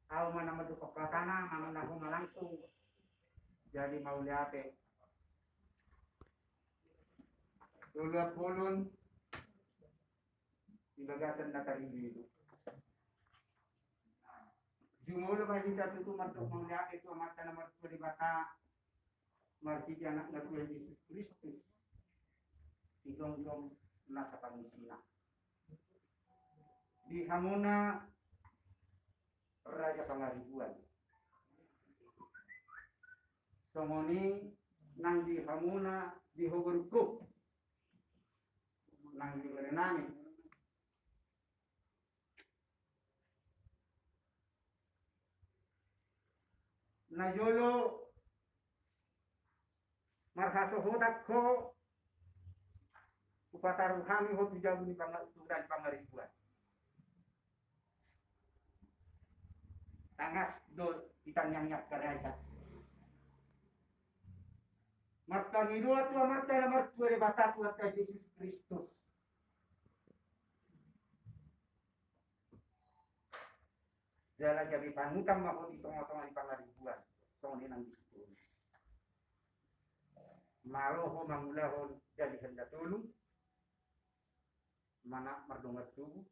Au mana madu kapratana naman ako na langsung jadi mau liate dulu pulun ibagasan na karindi jumulo ba kita tutu matuk mau liate itu mata na madu di bata marti anak na Tuhan Yesus Kristus idong-dong nasa pamisina di hamuna Raja Pangaribuan. Somoni nang di hamuna di Hogurku nang di Berenami. Najolo marhaso hodak ko upataruh kami ho tujabu di Pangaribuan. Tangas do itanyang-nyak karaya. Mata ngidua tua mata na martua de batatu at Jesus Kristus. Jalan jadi panutam mako di tengah-tengah di Pangaribuan. Soni nang disitu. Maroho mangulahon jadi hendak dulu. Mana mardongat tubuh.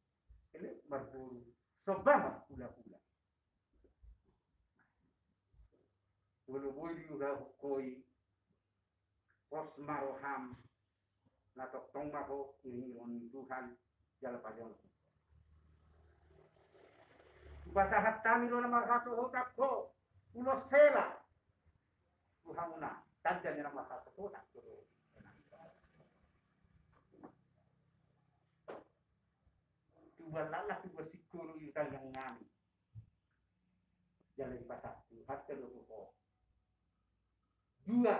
Ele marburu. Sobama pula-pula. Bulu-bulu juga koi pos maroham natok tong mako ini Tuhan jala pajon. Basahat kami lo nama kaso hotak ko ulo sela Tuhanuna tanda ni nama kaso hotak ko. Tuwa lala tuwa sikuru yutan yang ngami jala di pasar hatta lo ko. Dua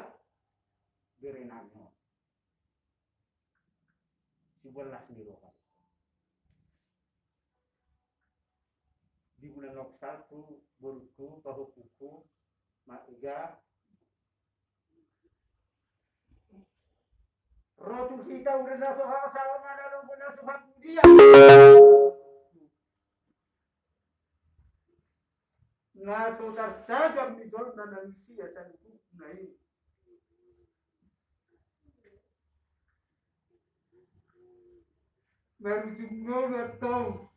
berenangnya 11 mirokan di bulan Noksatu burku bahukuku maiga rotu kita udah nasoha sama mana lo punya sohat dia ngaso tartajam di jol nanalisi ya sanku naik merujuk ngogatong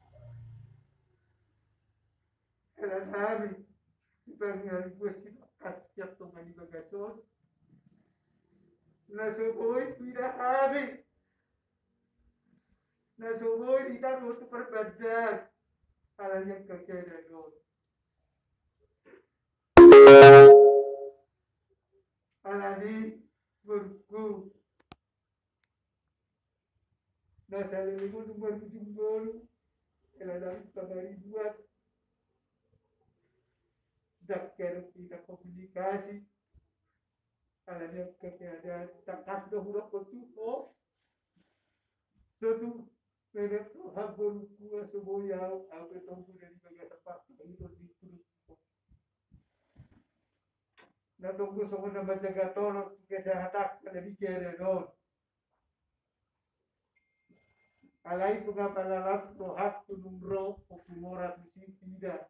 elanami ipangali puesti kasyap tong ani bagason nasuboy tidak habis nasuboy ditaruh tu perbadan alam yang kekedagon alani burku nasa lilimu tu berjumpa elanami Pangaribuan dakar tidak komunikasi alam yang kekedagan takas dohurok kotuko satu mereka habur kuah seboyau apa tunggu dari bagian tempat itu diturut na tunggu semua nama jaga tolong kesehatan lebih kere non alai tunga palalas rohat tunumro okumora tucipida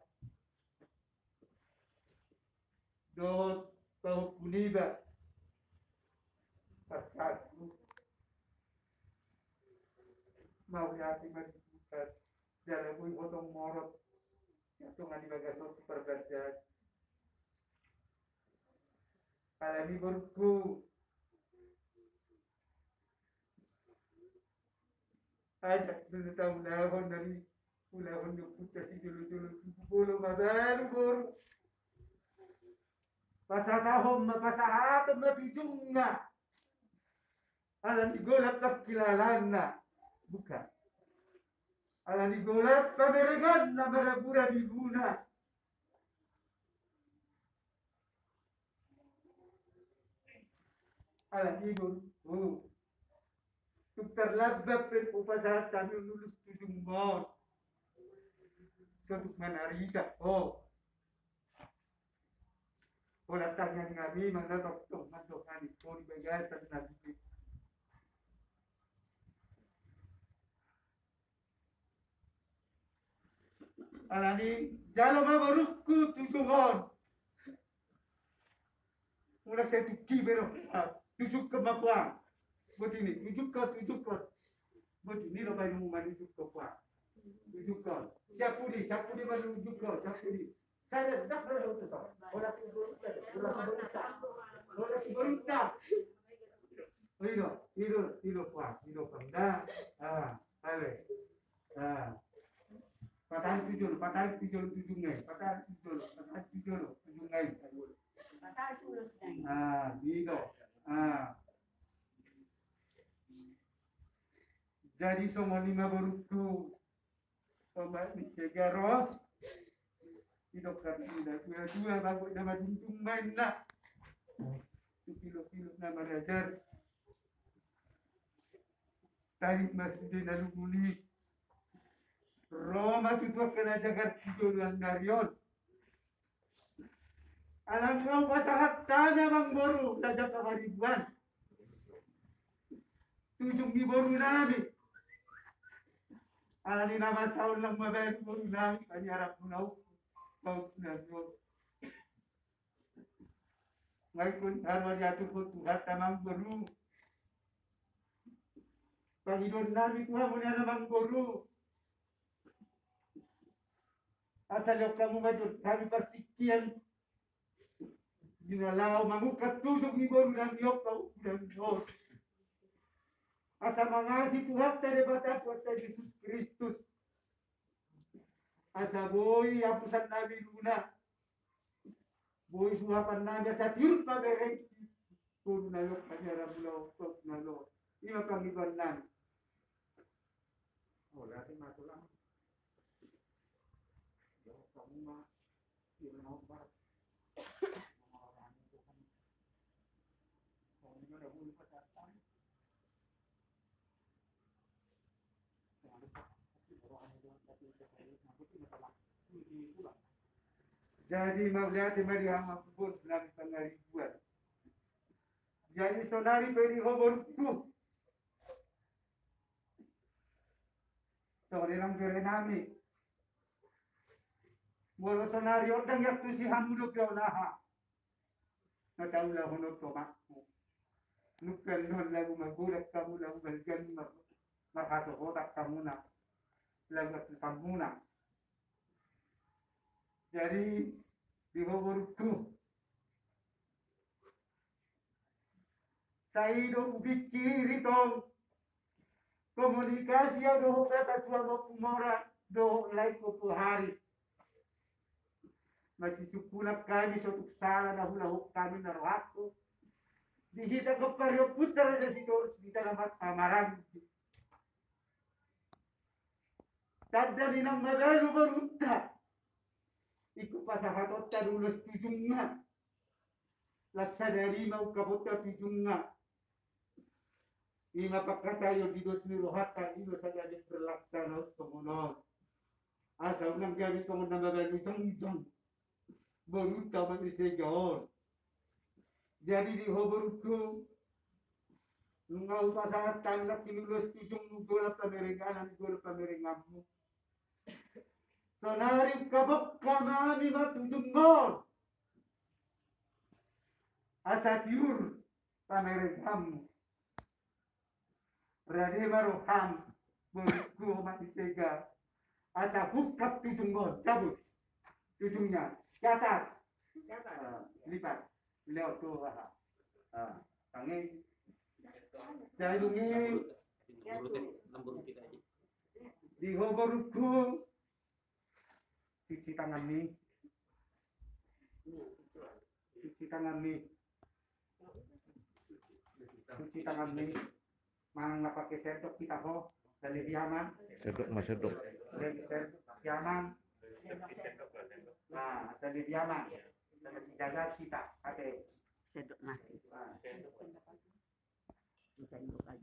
dot tahu puniba pasatu mau yati madibukan jalan bui potong morot yang di bagason perbedaan alami burku ajak dulu tahu lahon dari ulahon yung putas idulu-dulu bulu mabalu bur pasatahom mapasahatom na tujung na alam digolap na kilalan na bukan alam digolap pameregan na marabura di guna alam igon terlabap upasahat kami lulus tujung mon untuk menarika Olah tanya kami mana doktor mandokan itu di bagasan nabi. Alani jalo mabarukku tujungon. Mula saya tuki bero tujuk ke mapua. Begini, tujuk ke. Begini lo bayi mau mandi tujuk ke pua. Tujuk ke. Siapa di baru tujuk ke, siapa di. Saya dah berada itu tau. Orang berita. Hilo pua. Dah. Awe. Patah tujuh tujungai. Gitu. Jadi semua 5 baruku obat ni Garos hidup kan dua bagus nama juntung main nak kilo nama rajar tarik masjid alumuni Roma itu kena jaga tujuan Darion alam kau pasangat tanah bang boru dajak keharibuan tujung di boru nabi alani nama saun lang mabay boru nabi kani harap munau kau nabi ngayon harap diatur ko tuhat tamang boru Panginoon nabi Tuhan mo na namang boru asal yok kamu maju kami pertikian ginalaw mangukat tusok ni boru ng yok kau dan Diyos asa mangasi Tuhan tadi batas kota Yesus Kristus asa boy apusan nabi luna boy suhapan nabi sa tiur pabereng boru na yok kanyara mulaw tok na lo ima pangiban nabi oh dati matulang kamu mah ieu obat orang itu kan kamu udah boleh pacaran jadi mauliati mari hama pun dalam pengaribuan jadi sonari peri hoborku sore lang berenami Bolo sonari odang yak tu si hamudok yaw naha. Nataula honok to makmu. Nukan non lagu magulat kamu lagu balgan makasohotak kamu na. Lagu tu samuna. Jadi di hoborku. Saido pikir itong komunikasi yaw doho kata tua mo kumora doho like ko hari. Masisukulap kami sa tuksala na hulahok kami na rohako. Dihita ko paryo putra na si Doros, dita naman pamarang. Tanda rin ang magalo marunta. Iku pa sa hatot tarulos tujung nga. Lasa na rimaw kabot ka tujung nga. Ima pagkatayo didos ni rohata, ino sa galit berlaksana sumunod. Asa unang gamit ko na magalo itong baru tamat isegahon. Jadi di hoborku nungau pasangat tanggap kinulus tujung nugol pamerengalan nugol pamerengamu. Sonari kabok kamami matujung ngol. Asa tiur pamerengamu. Rade maroham berku homat isega. Asa hukap tujung ngol cabut tujungnya. Ke atas. Lipat. Beliau tu tangi. Jadungi. Di hoborku. Cuci tangan ni. Cuci tangan ni. Cuci tangan ni. Mang nak pakai sendok kita ho. Dari diaman. Sendok mas sendok. Dari sendok diaman. Nah, jadi diaman. Kita mesti jaga kita. Ada Sendok nasi. sendok. Sendok aja.